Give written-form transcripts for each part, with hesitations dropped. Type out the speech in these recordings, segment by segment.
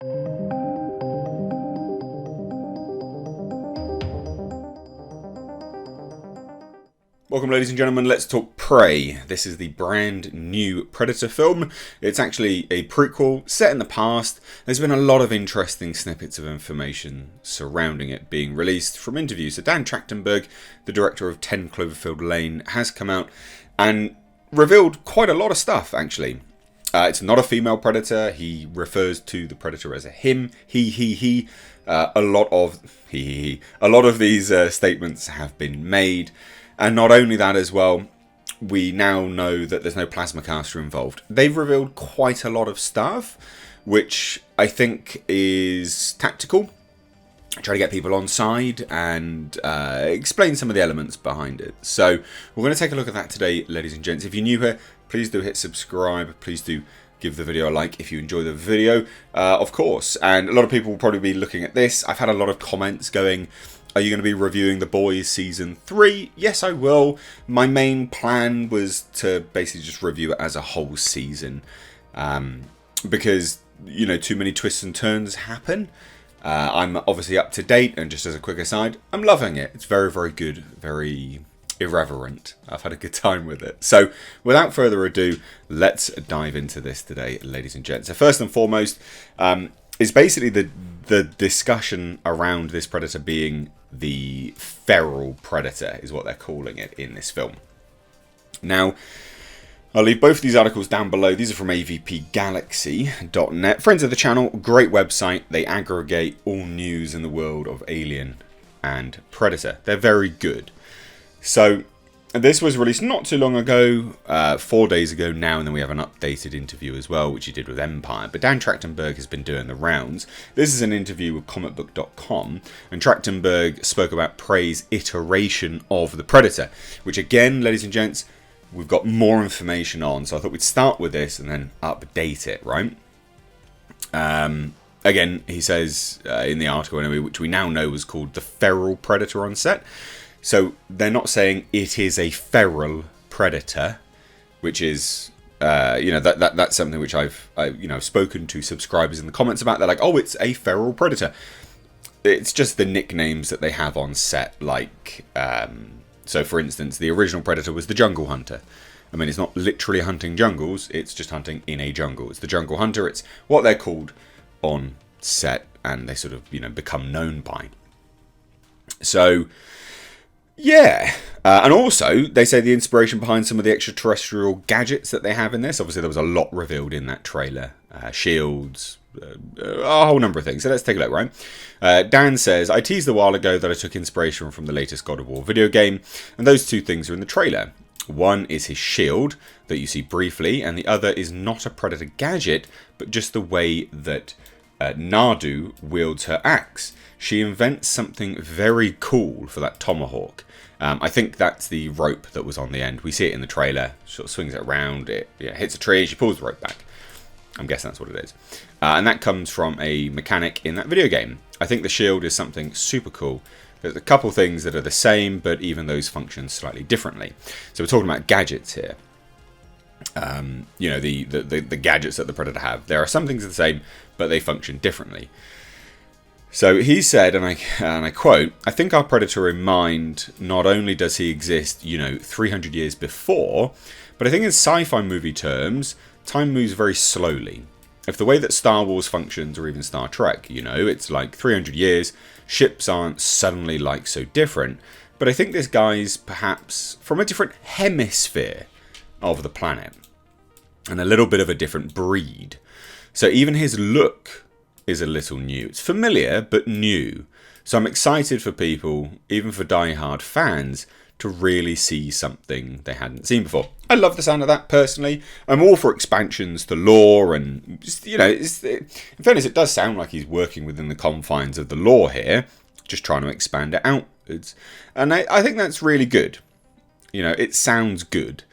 Welcome, ladies and gentlemen, let's talk Prey. This is the brand new Predator film. It's actually a prequel set in the past. There's been a lot of interesting snippets of information surrounding it being released from interviews. So Dan Trachtenberg, the director of 10 Cloverfield Lane, has come out and revealed quite a lot of stuff, actually. It's not a female predator. He refers to the predator as a him, he. A lot of these statements have been made. And not only that as well, we now know that there's no Plasmacaster involved. They've revealed quite a lot of stuff, which I think is tactical. Try to get people on side and explain some of the elements behind it. So we're going to take a look at that today, ladies and gents. If you're new here, please do hit subscribe. Please do give the video a like if you enjoy the video, of course. And a lot of people will probably be looking at this. I've had a lot of comments going, are you going to be reviewing The Boys Season 3? Yes, I will. My main plan was to basically just review it as a whole season. Because, you know, too many twists and turns happen. I'm obviously up to date, and just as a quick aside, I'm loving it. It's very, very good. Very irreverent. I've had a good time with it. So, without further ado, let's dive into this today, ladies and gents. So, first and foremost, is basically the discussion around this predator being the feral predator, is what they're calling it in this film. Now, I'll leave both of these articles down below. These are from avpgalaxy.net. Friends of the channel, great website. They aggregate all news in the world of Alien and Predator. They're very good. So, this was released not too long ago, 4 days ago now, and then we have an updated interview as well, which he did with Empire. But Dan Trachtenberg has been doing the rounds. This is an interview with comicbook.com, and Trachtenberg spoke about Prey's iteration of the Predator, which again, ladies and gents, we've got more information on. So I thought we'd start with this and then update it, right? Again, he says in the article, anyway, which we now know was called the Feral Predator on set. So they're not saying it is a feral predator, which is, that's something which I've spoken to subscribers in the comments about. They're like, oh, it's a feral predator. It's just the nicknames that they have on set. Like, so for instance, the original predator was the jungle hunter. I mean, it's not literally hunting jungles. It's just hunting in a jungle. It's the jungle hunter. It's what they're called on set, and they sort of, become known by. So, yeah, and also they say the inspiration behind some of the extraterrestrial gadgets that they have in this. Obviously, there was a lot revealed in that trailer, shields, a whole number of things. So let's take a look, right? Dan says, I teased a while ago that I took inspiration from the latest God of War video game, and those two things are in the trailer. One is his shield that you see briefly, and the other is not a Predator gadget, but just the way that Nadu wields her axe. She invents something very cool for that tomahawk. I think that's the rope that was on the end. We see it in the trailer. Sort of swings it around. It hits a tree. She pulls the rope back. I'm guessing that's what it is. And that comes from a mechanic in that video game. I think the shield is something super cool. There's a couple things that are the same, but even those function slightly differently. So we're talking about gadgets here. The gadgets that the Predator have. There are some things the same, but they function differently. So he said, and I quote, I think our Predator in mind, not only does he exist, 300 years before, but I think in sci-fi movie terms, time moves very slowly. If the way that Star Wars functions, or even Star Trek, it's like 300 years, ships aren't suddenly like so different. But I think this guy's perhaps from a different hemisphere of the planet, and a little bit of a different breed. So even his look is a little new. It's familiar, but new. So I'm excited for people, even for die-hard fans, to really see something they hadn't seen before. I love the sound of that, personally. I'm all for expansions to lore, and just, in fairness, it does sound like he's working within the confines of the lore here, just trying to expand it outwards. And I think that's really good. It sounds good.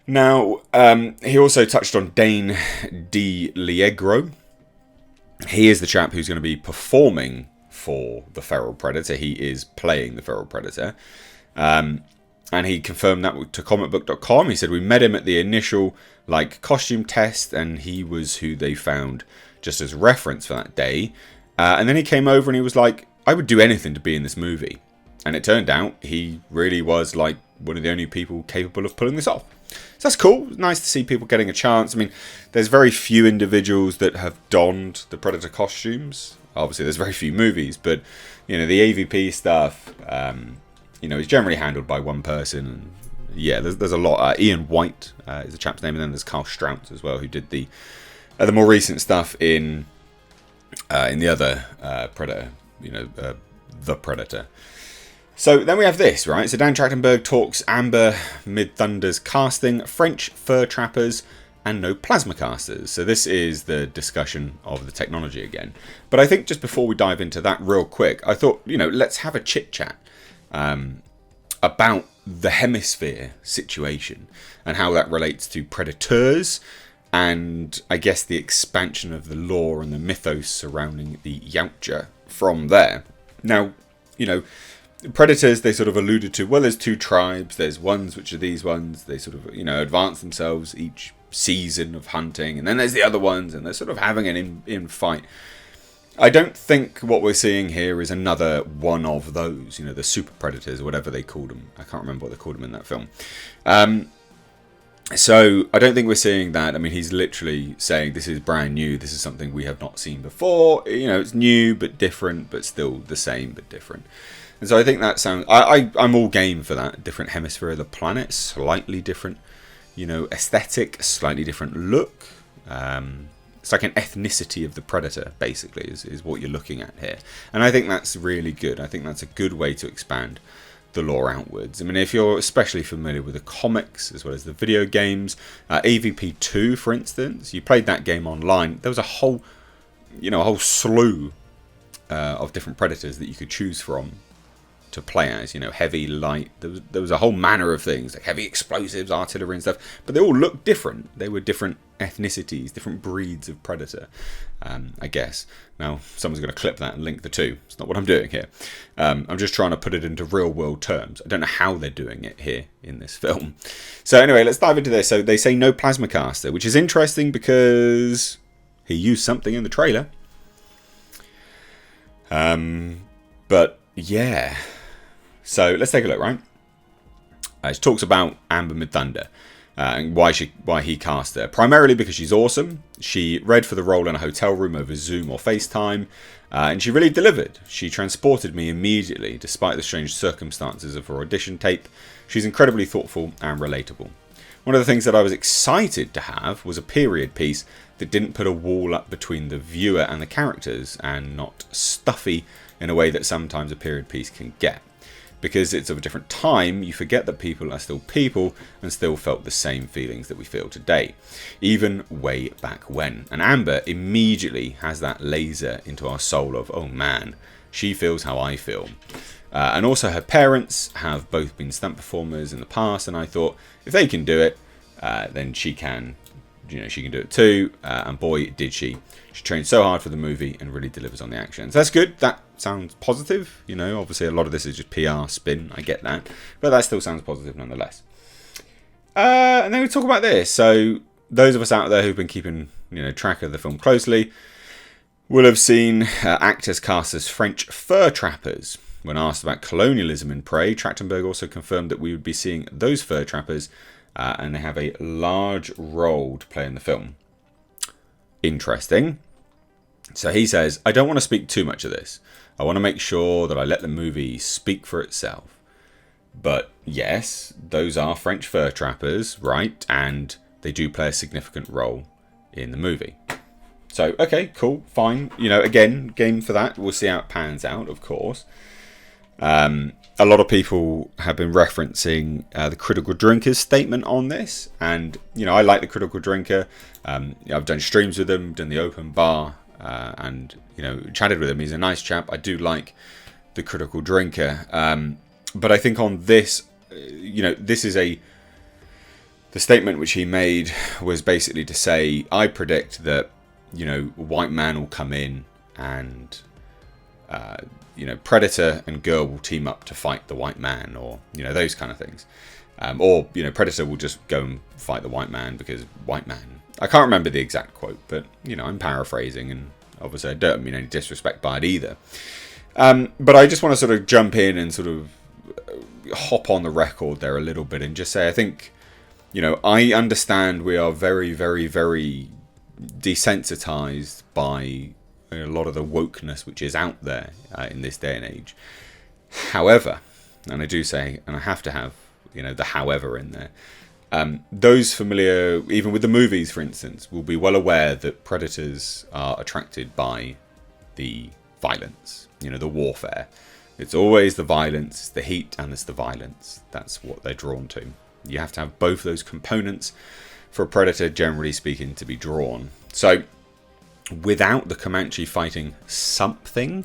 Now, he also touched on Dane DeLiegro. He is the chap who's going to be performing for the Feral Predator. He is playing the Feral Predator. And he confirmed that to comicbook.com. He said, we met him at the initial costume test, and he was who they found just as reference for that day. And then he came over and he was like, I would do anything to be in this movie. And it turned out he really was like one of the only people capable of pulling this off. So that's cool. It's nice to see people getting a chance. I mean, there's very few individuals that have donned the Predator costumes. Obviously, there's very few movies, but, you know, the AVP stuff, you know, is generally handled by one person. And yeah, there's a lot. Ian White is the chap's name, and then there's Carl Strout as well, who did the more recent stuff in the other Predator, you know, The Predator. So then we have this, right? So Dan Trachtenberg talks Amber Mid-Thunder's casting, French fur trappers, and no Plasmacasters. So this is the discussion of the technology again. But I think just before we dive into that real quick, I thought, you know, let's have a chit-chat about the hemisphere situation and how that relates to Predators and, I guess, the expansion of the lore and the mythos surrounding the Yautja from there. Now, you know, Predators, they sort of alluded to, well, there's two tribes. There's ones which are these ones. They sort of, you know, advance themselves each season of hunting. And then there's the other ones, and they're sort of having an in fight. I don't think what we're seeing here is another one of those, you know, the super predators or whatever they called them. I can't remember what they called them in that film. So I don't think we're seeing that. I mean, he's literally saying this is brand new. This is something we have not seen before. You know, it's new but different, but still the same but different. And so I think that sounds... I'm all game for that. Different hemisphere of the planet, slightly different, you know, aesthetic, slightly different look. It's like an ethnicity of the predator, basically, is what you're looking at here. And I think that's really good. I think that's a good way to expand the lore outwards. I mean, if you're especially familiar with the comics as well as the video games, AVP 2, for instance, you played that game online. There was a whole, you know, a whole slew of different predators that you could choose from to play as, you know, heavy, light. There was a whole manner of things, like heavy explosives, artillery and stuff, but they all looked different. They were different ethnicities, different breeds of predator, I guess. Now, someone's going to clip that and link the two. It's not what I'm doing here. I'm just trying to put it into real world terms. I don't know how they're doing it here in this film. So anyway, let's dive into this. So they say no Plasmacaster, which is interesting because he used something in the trailer. But yeah. So let's take a look, right? It talks about Amber Mid-Thunder and why he cast her. Primarily because she's awesome. She read for the role in a hotel room over Zoom or FaceTime, and she really delivered. She transported me immediately, despite the strange circumstances of her audition tape. She's incredibly thoughtful and relatable. One of the things that I was excited to have was a period piece that didn't put a wall up between the viewer and the characters, and not stuffy in a way that sometimes a period piece can get. Because it's of a different time, you forget that people are still people and still felt the same feelings that we feel today, even way back when. And Amber immediately has that laser into our soul of, oh man, she feels how I feel. And also her parents have both been stunt performers in the past, and I thought, if they can do it, then she can. You know, she can do it too, and boy, did she. She trained so hard for the movie and really delivers on the action. So that's good. That sounds positive. You know, obviously a lot of this is just PR spin. I get that. But that still sounds positive nonetheless. And then we talk about this. So those of us out there who've been keeping, you know, track of the film closely will have seen actors cast as French fur trappers. When asked about colonialism in Prey, Trachtenberg also confirmed that we would be seeing those fur trappers, and they have a large role to play in the film. Interesting. So he says, I don't want to speak too much of this. I want to make sure that I let the movie speak for itself. But yes, those are French fur trappers, right? And they do play a significant role in the movie. So, okay, cool, fine. You know, again, game for that. We'll see how it pans out, of course. A lot of people have been referencing the Critical Drinker's statement on this. And, you know, I like the Critical Drinker. I've done streams with him, done the open bar, and, you know, chatted with him. He's a nice chap. I do like the Critical Drinker. But I think on this, you know, this is the statement which he made was basically to say, I predict that, you know, white man will come in and, you know, Predator and Girl will team up to fight the white man, or, you know, those kind of things. Or, you know, Predator will just go and fight the white man because white man I can't remember the exact quote, but, you know, I'm paraphrasing, and obviously I don't mean any disrespect by it either. But I just want to sort of jump in and sort of hop on the record there a little bit and just say, I think, you know, I understand we are very, very, very desensitized by a lot of the wokeness which is out there in this day and age. However, and I do say, and I have to have, you know, the however in there, those familiar, even with the movies, for instance, will be well aware that predators are attracted by the violence, you know, the warfare. It's always the violence, it's the heat, and it's the violence. That's what they're drawn to. You have to have both those components for a predator, generally speaking, to be drawn. So, without the Comanche fighting something,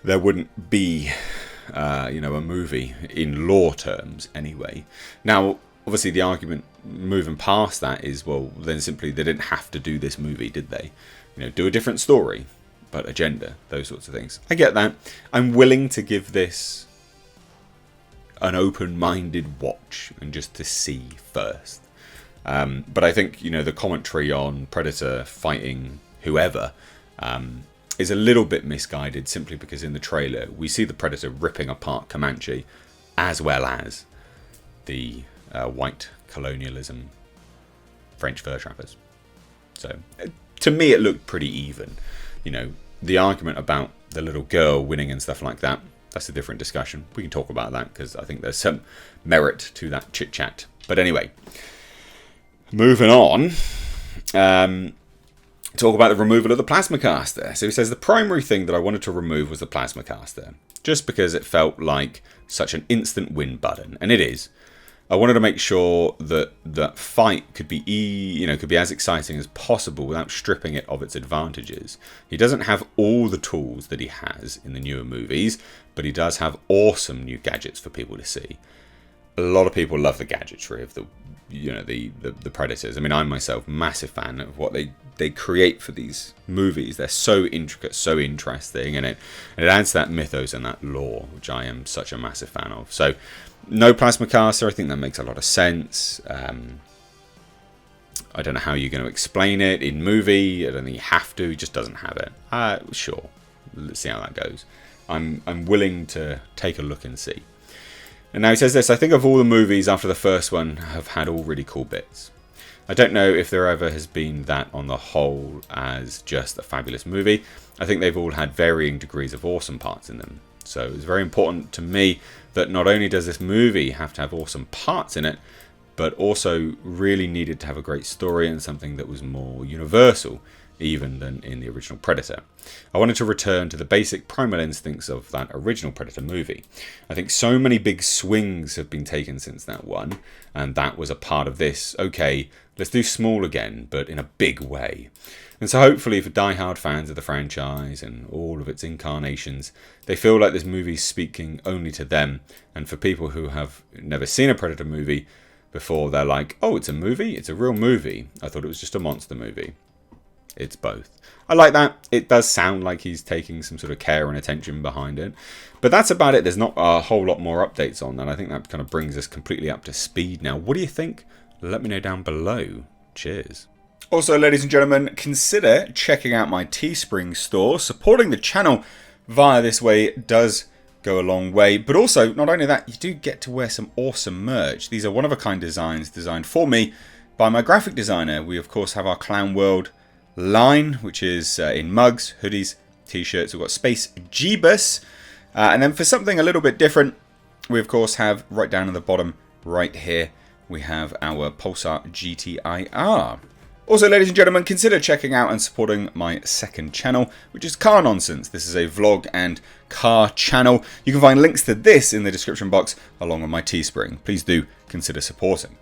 there wouldn't be, you know, a movie in lore terms anyway. Now, obviously, the argument moving past that is, well, then simply they didn't have to do this movie, did they? You know, do a different story, but agenda, those sorts of things. I get that. I'm willing to give this an open-minded watch and just to see first. But I think, you know, the commentary on Predator fighting whoever is a little bit misguided, simply because in the trailer we see the Predator ripping apart Comanche as well as the white colonialism French fur trappers. So to me it looked pretty even. You know, the argument about the little girl winning and stuff like that, that's a different discussion. We can talk about that because I think there's some merit to that chit chat. But anyway, moving on, talk about the removal of the Plasmacaster. So he says the primary thing that I wanted to remove was the Plasmacaster, just because it felt like such an instant win button, and it is. I wanted to make sure that that fight could be, could be as exciting as possible without stripping it of its advantages. He doesn't have all the tools that he has in the newer movies, but he does have awesome new gadgets for people to see. A lot of people love the gadgetry of the Predators. I mean, I'm myself massive fan of what they create for these movies. They're so intricate, so interesting, and it adds that mythos and that lore, which I am such a massive fan of. So, no Plasmacaster, I think that makes a lot of sense. I don't know how you're going to explain it in movie. I don't think you have to. He just doesn't have it. Sure, let's see how that goes. I'm willing to take a look and see. And now he says this: I think of all the movies after the first one have had all really cool bits. I don't know if there ever has been that on the whole as just a fabulous movie. I think they've all had varying degrees of awesome parts in them. So it's very important to me that not only does this movie have to have awesome parts in it, but also really needed to have a great story and something that was more universal even than in the original Predator. I wanted to return to the basic primal instincts of that original Predator movie. I think so many big swings have been taken since that one, and that was a part of this. Okay, let's do small again, but in a big way. And so hopefully for die-hard fans of the franchise and all of its incarnations, they feel like this movie's speaking only to them, and for people who have never seen a Predator movie before, they're like, oh, it's a movie? It's a real movie. I thought it was just a monster movie. It's both. I like that. It does sound like he's taking some sort of care and attention behind it. But that's about it. There's not a whole lot more updates on that. I think that kind of brings us completely up to speed now. What do you think? Let me know down below. Cheers. Also, ladies and gentlemen, consider checking out my Teespring store. Supporting the channel via this way does go a long way. But also, not only that, you do get to wear some awesome merch. These are one-of-a-kind designs designed for me by my graphic designer. We, of course, have our Clown World line, which is in mugs, hoodies, t-shirts. We've got Space Jeebus, and then for something a little bit different, we of course have right down at the bottom right here, we have our Pulsar GTIR. Also, ladies and gentlemen, consider checking out and supporting my second channel, which is Car Nonsense. This is a vlog and car channel. You can find links to this in the description box along with my Teespring. Please do consider supporting.